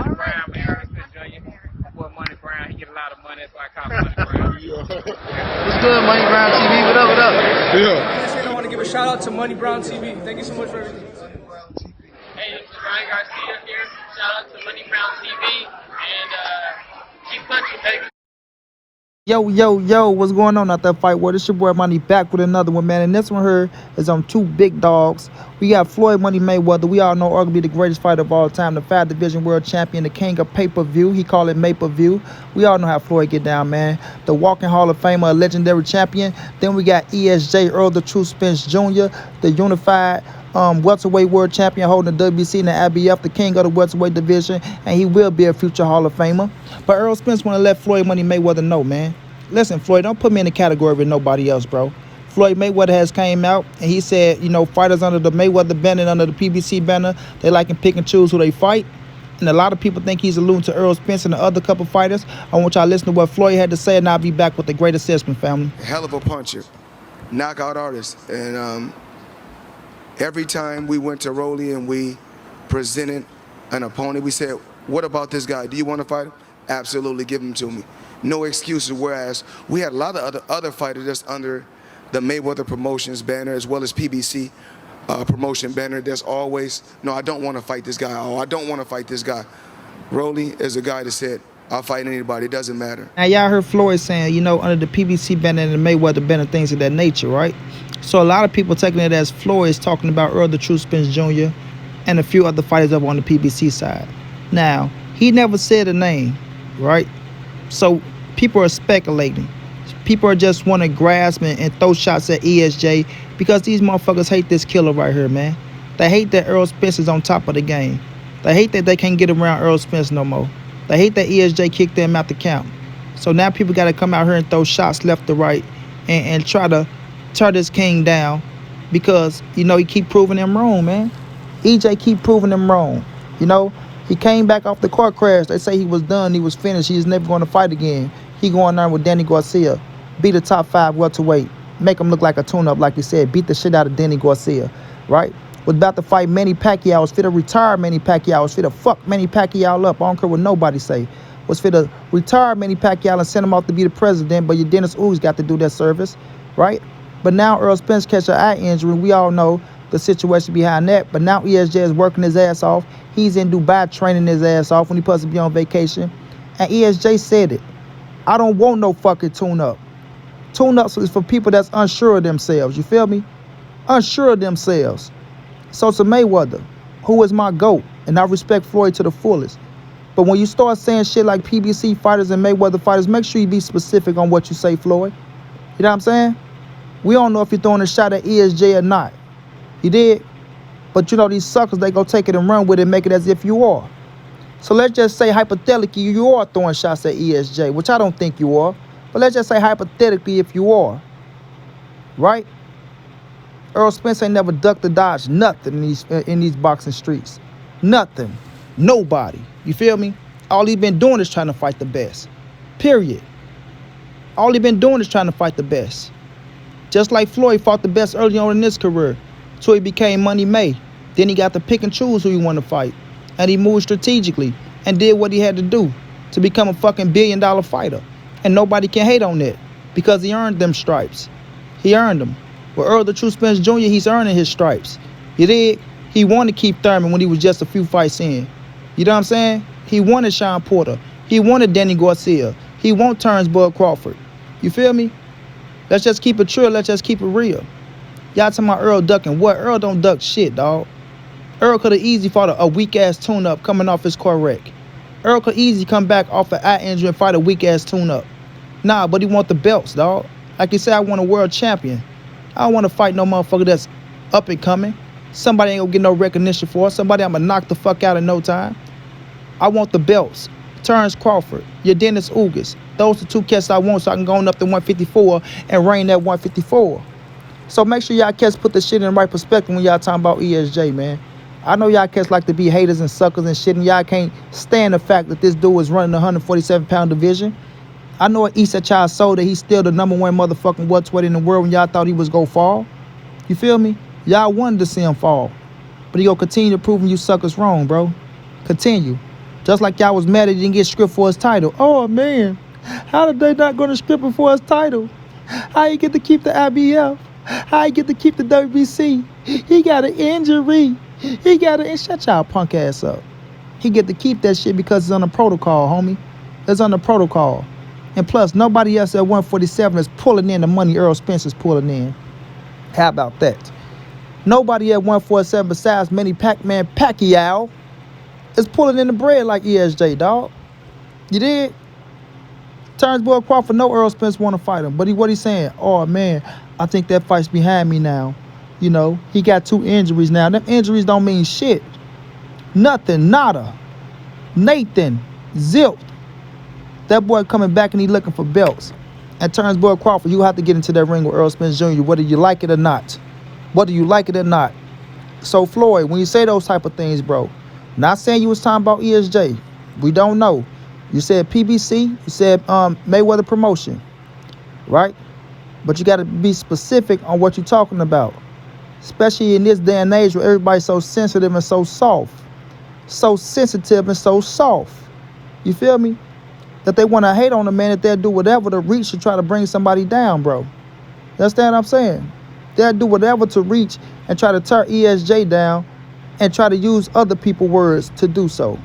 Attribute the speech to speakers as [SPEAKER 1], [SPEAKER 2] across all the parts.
[SPEAKER 1] Money Brown, man. Errol Spence Jr. My boy Money Brown, he get a lot of money, that's why I call him Money Brown.
[SPEAKER 2] What's good, Money Brown TV? What up, what up?
[SPEAKER 3] Yeah. I want to give a shout out to Money Brown TV. Thank you so much for everything.
[SPEAKER 1] Hey, this is Ryan Garcia here. Shout out to Money Brown TV, and keep punching, baby.
[SPEAKER 2] Yo, what's going on out there, fight world? It's your boy Money back with another one, man. And this one here is on two big dogs. We got Floyd Money Mayweather. We all know arguably the greatest fighter of all time, the 5 division world champion, the king of pay-per-view. He call it May-per-view. We all know how Floyd get down, man. The walking Hall of Famer, a legendary champion. Then we got ESJ, Errol the True Spence Jr., the unified welterweight world champion holding the WBC and the IBF, the king of the welterweight division, and he will be a future Hall of Famer. But Errol Spence want to let Floyd Money Mayweather know, man. Listen, Floyd, don't put me in the category with nobody else, bro. Floyd Mayweather has came out and he said, you know, fighters under the Mayweather banner and under the PBC banner, they like and pick and choose who they fight. And a lot of people think he's alluding to Errol Spence and the other couple fighters. I want y'all to listen to what Floyd had to say, and I'll be back with the great assessment, family.
[SPEAKER 4] Hell of a puncher, knockout artist. And every time we went to Rolly and we presented an opponent, we said, what about this guy? Do you want to fight him? Absolutely, give him to me. No excuses, whereas we had a lot of other fighters that's under the Mayweather Promotions banner as well as PBC promotion banner. There's always, no, I don't want to fight this guy. Oh, I don't want to fight this guy. Rolly is a guy that said, I'll fight anybody, it doesn't matter.
[SPEAKER 2] Now, y'all heard Floyd saying, you know, under the PBC banner and the Mayweather banner, things of that nature, right? So a lot of people taking it as Floyd is talking about Errol the True Spence Jr. and a few other fighters up on the PBC side. Now, he never said a name, right? So people are speculating. People are just want to grasp and throw shots at ESJ because these motherfuckers hate this killer right here, man. They hate that Errol Spence is on top of the game. They hate that they can't get around Errol Spence no more. They hate that ESJ kicked them out the count. So now people got to come out here and throw shots left to right and try to tear this king down because, you know, he keep proving them wrong, man. EJ keep proving them wrong, you know. He came back off the car crash. They say he was done. He was finished. He's never going to fight again. He going on with Danny Garcia. Beat a top 5 welterweight. Make him look like a tune-up, like you said. Beat the shit out of Danny Garcia, right? Was about to fight Manny Pacquiao. Was fit to retire Manny Pacquiao. Was fit to fuck Manny Pacquiao up. I don't care what nobody say. Was fit to retire Manny Pacquiao and send him off to be the president. But your Dennis Oogs got to do that service, right? But now Errol Spence catch an eye injury. We all know the situation behind that. But now ESJ is working his ass off. He's in Dubai training his ass off when he supposed to be on vacation. And ESJ said it. I don't want no fucking tune-up. Tune-ups is for people that's unsure of themselves. You feel me? Unsure of themselves. So to Mayweather, who is my GOAT, and I respect Floyd to the fullest. But when you start saying shit like PBC fighters and Mayweather fighters, make sure you be specific on what you say, Floyd. You know what I'm saying? We don't know if you're throwing a shot at ESJ or not. You did? But you know, these suckers, they go take it and run with it and make it as if you are. So let's just say hypothetically you are throwing shots at ESJ, which I don't think you are. But let's just say hypothetically if you are. Right? Errol Spence ain't never ducked or dodged nothing in these boxing streets. Nothing. Nobody. You feel me? All he been doing is trying to fight the best. Period. All he been doing is trying to fight the best. Just like Floyd fought the best early on in his career. So he became Money May. Then he got to pick and choose who he want to fight. And he moved strategically and did what he had to do to become a fucking billion-dollar fighter. And nobody can hate on that because he earned them stripes. He earned them. With Errol the True Spence Jr., he's earning his stripes. You did? He wanted Keith Thurman when he was just a few fights in. You know what I'm saying? He wanted Sean Porter. He wanted Danny Garcia. He wanted Terrence Bud Crawford. You feel me? Let's just keep it true. Let's just keep it real. Y'all talking about Errol ducking what? Errol don't duck shit, dog. Errol could have easily fought a weak-ass tune-up coming off his car wreck. Errol could easily come back off an eye injury and fight a weak-ass tune-up. Nah, but he want the belts, dog. Like you said, I want a world champion. I don't want to fight no motherfucker that's up and coming. Somebody ain't gonna get no recognition for. Somebody I'm gonna knock the fuck out in no time. I want the belts. Terrence Crawford, your Dennis Oogas. Those are the two cats I want so I can go on up to 154 and reign at 154. So make sure y'all cats put the shit in the right perspective when y'all talking about ESJ, man. I know y'all cats like to be haters and suckers and shit, and y'all can't stand the fact that this dude is running the 147-pound division. I know it eats at y'all's soul that he's still the #1 motherfucking welterweight in the world when y'all thought he was gonna fall. You feel me? Y'all wanted to see him fall. But he gonna continue to prove you suckers wrong, bro. Continue. Just like y'all was mad that he didn't get script for his title. Oh, man. How did they not going to script him for his title? How he get to keep the IBF? How he get to keep the WBC? He got an injury. Shut y'all punk ass up. He get to keep that shit because it's on the protocol, homie. It's on the protocol. And plus, nobody else at 147 is pulling in the money Errol Spence is pulling in. How about that? Nobody at 147 besides Manny Pac-Man Pacquiao is pulling in the bread like ESJ, dog. You did? Turnbull Crawford, no Errol Spence want to fight him. But what he's saying, oh, man, I think that fight's behind me now. You know, he got 2 injuries now. Them injuries don't mean shit. Nothing, nada. Nathan, zilch. That boy coming back and he looking for belts. And Turnbull Crawford, you have to get into that ring with Errol Spence Jr., whether you like it or not. Whether you like it or not. So, Floyd, when you say those type of things, bro, not saying you was talking about ESJ. We don't know. You said PBC. You said Mayweather promotion. Right? But you got to be specific on what you're talking about. Especially in this day and age where everybody's so sensitive and so soft. So sensitive and so soft. You feel me? That they want to hate on a man, that they'll do whatever to reach to try to bring somebody down, bro. You understand what I'm saying? They'll do whatever to reach and try to tear ESJ down and try to use other people's words to do so.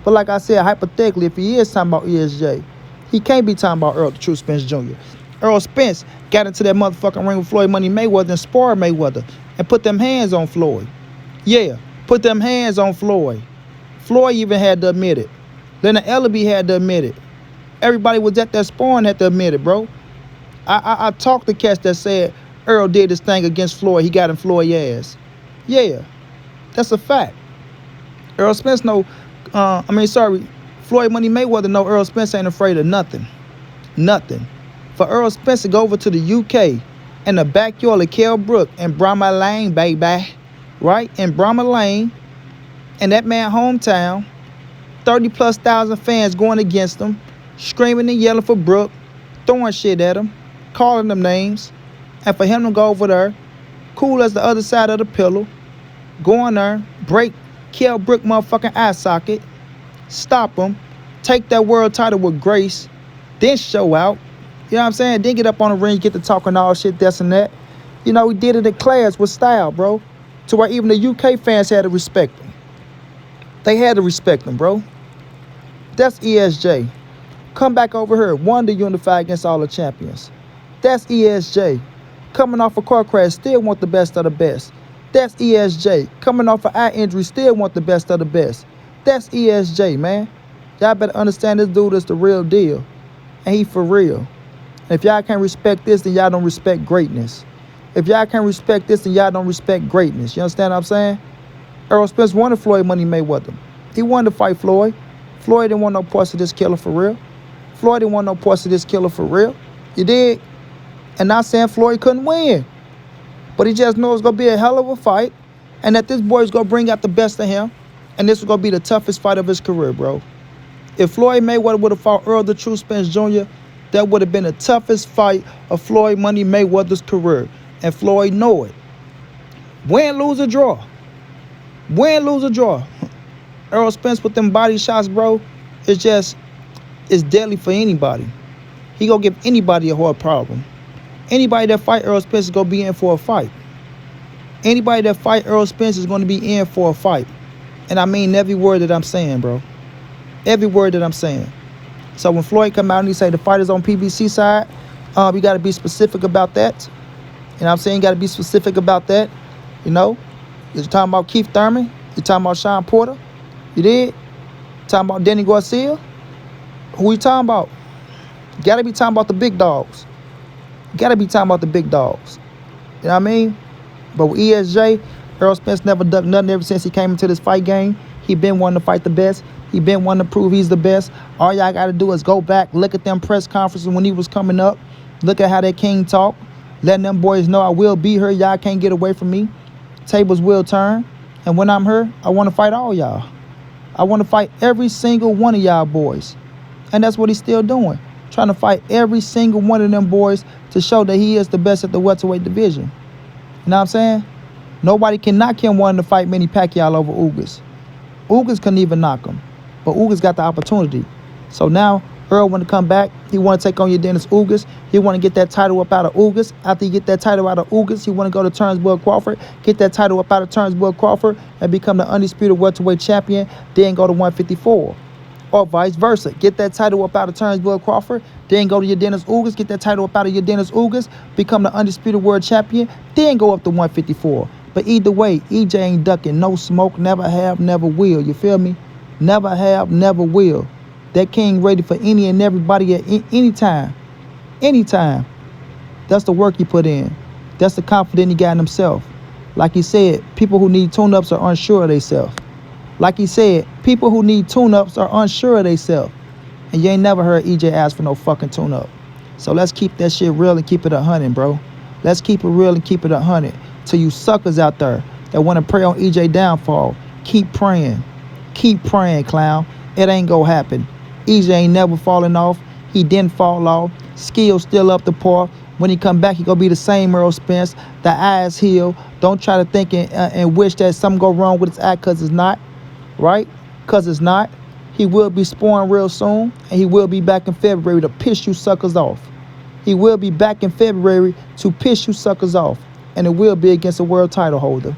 [SPEAKER 2] But like I said, hypothetically, if he is talking about ESJ, he can't be talking about Errol the True Spence Jr. Errol Spence got into that motherfucking ring with Floyd Money Mayweather and sparred Mayweather and put them hands on Floyd. Yeah, put them hands on Floyd. Floyd even had to admit it. Leonard Ellaby had to admit it. Everybody was at that sparring had to admit it, bro. I talked to cats that said Errol did this thing against Floyd. He got in Floyd's ass. Yeah, that's a fact. Errol Spence Floyd Money Mayweather know Errol Spence ain't afraid of nothing. Nothing. For Errol Spence to go over to the UK in the backyard of Kell Brook in Brahma Lane, baby. Right? In Brahma Lane, in that man's hometown, 30+ thousand fans going against him, screaming and yelling for Brook, throwing shit at him, calling them names, and for him to go over there, cool as the other side of the pillow, go in there, break Kell Brook motherfucking eye socket, stop him, take that world title with grace, then show out. You know what I'm saying? Then get up on the ring, get to talking all shit, this and that. You know, he did it in class with style, bro. To where even the UK fans had to respect him. They had to respect him, bro. That's ESJ. Come back over here. Won to unify against all the champions. That's ESJ. Coming off a car crash, still want the best of the best. That's ESJ. Coming off an eye injury, still want the best of the best. That's ESJ, man. Y'all better understand this dude is the real deal. And he for real. And if y'all can't respect this, then y'all don't respect greatness. If y'all can't respect this, then y'all don't respect greatness. You understand what I'm saying? Errol Spence wanted Floyd Money Mayweather. He wanted to fight Floyd. Floyd didn't want no parts of this killer for real. Floyd didn't want no parts of this killer for real. You dig? And not saying Floyd couldn't win. But he just knows it's going to be a hell of a fight. And that this boy is going to bring out the best of him. And this is going to be the toughest fight of his career, bro. If Floyd Mayweather would have fought Errol the True Spence Jr., that would have been the toughest fight of Floyd Money Mayweather's career. And Floyd know it. Win, lose, or draw. Win, lose, or draw. Errol Spence with them body shots, bro, it's deadly for anybody. He gonna give anybody a hard problem. Anybody that fight Errol Spence is gonna be in for a fight. Anybody that fight Errol Spence is gonna be in for a fight. And I mean every word that I'm saying, bro. Every word that I'm saying. So when Floyd come out and he say the fight is on PBC side, you gotta be specific about that. You know what I'm saying? You gotta be specific about that. You know? You're talking about Keith Thurman. You're talking about Sean Porter. You did? Talking about Danny Garcia. Who you talking about? You gotta be talking about the big dogs. You gotta be talking about the big dogs. You know what I mean? But with ESJ, Errol Spence never done nothing ever since he came into this fight game. He been wanting to fight the best. He been wanting to prove he's the best. All y'all gotta do is go back, look at them press conferences when he was coming up. Look at how that king talk. Letting them boys know I will be here. Y'all can't get away from me. Tables will turn. And when I'm here, I want to fight all y'all. I want to fight every single one of y'all boys. And that's what he's still doing. Trying to fight every single one of them boys to show that he is the best at the welterweight division. You know what I'm saying? Nobody can knock him wanting to fight Manny Pacquiao over Ugas. Ugas couldn't even knock him. but Ugas got the opportunity. So now Errol want to come back. He want to take on your Dennis Ugas. He want to get that title up out of Ugas. After he get that title out of Ugas, he want to go to Turnbull Crawford, get that title up out of Turnbull Crawford, and become the undisputed welterweight champion, then go to 154. Or vice versa. Get that title up out of Turnbull Crawford, then go to your Dennis Ugas, get that title up out of your Dennis Ugas, become the undisputed world champion, then go up to 154. But either way, EJ ain't ducking no smoke, never have, never will. You feel me? Never have, never will. That king ready for any and everybody at any time. Anytime. That's the work he put in. That's the confidence he got in himself. Like he said, people who need tune-ups are unsure of themselves. Like he said, people who need tune-ups are unsure of themselves. And you ain't never heard EJ ask for no fucking tune-up. So let's keep that shit real and keep it 100, bro. Let's keep it real and keep it 100. To you suckers out there that want to pray on EJ downfall, keep praying. Keep praying, clown. It ain't gonna happen. EJ ain't never falling off. He didn't fall off. Skill's still up to par. When he come back, he gonna be the same Errol Spence. The eyes healed. Don't try to think and wish that something go wrong with his eye, because it's not. Right? Because it's not. He will be sparring real soon, and he will be back in February to piss you suckers off. He will be back in February to piss you suckers off, and it will be against a world title holder.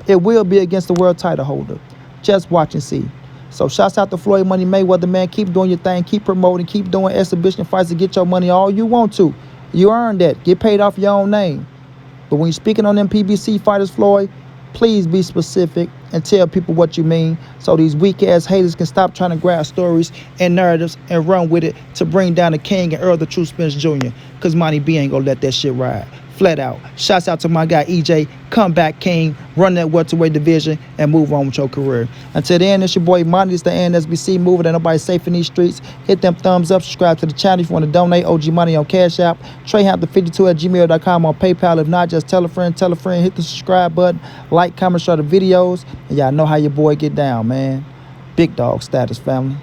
[SPEAKER 2] It will be against the world title holder. Just watch and see. So shouts out to Floyd Money Mayweather, man. Keep doing your thing. Keep promoting. Keep doing exhibition fights to get your money all you want to. You earned that. Get paid off your own name. But when you're speaking on them PBC fighters, Floyd, please be specific and tell people what you mean, so these weak-ass haters can stop trying to grab stories and narratives and run with it to bring down the king and Errol the True Spence Jr. Because Monty B ain't gonna let that shit ride. Flat out. Shouts out to my guy EJ. Come back, king. Run that welterweight division and move on with your career. Until then, it's your boy Monty. It's the NSBC moving. Ain't nobody safe in these streets. Hit them thumbs up. Subscribe to the channel if you want to donate. OG Money on Cash App. TreyHampton52@gmail.com on PayPal. If not, just tell a friend. Hit the subscribe button. Like, comment, share the videos. And y'all know how your boy get down, man. Big dog status, family.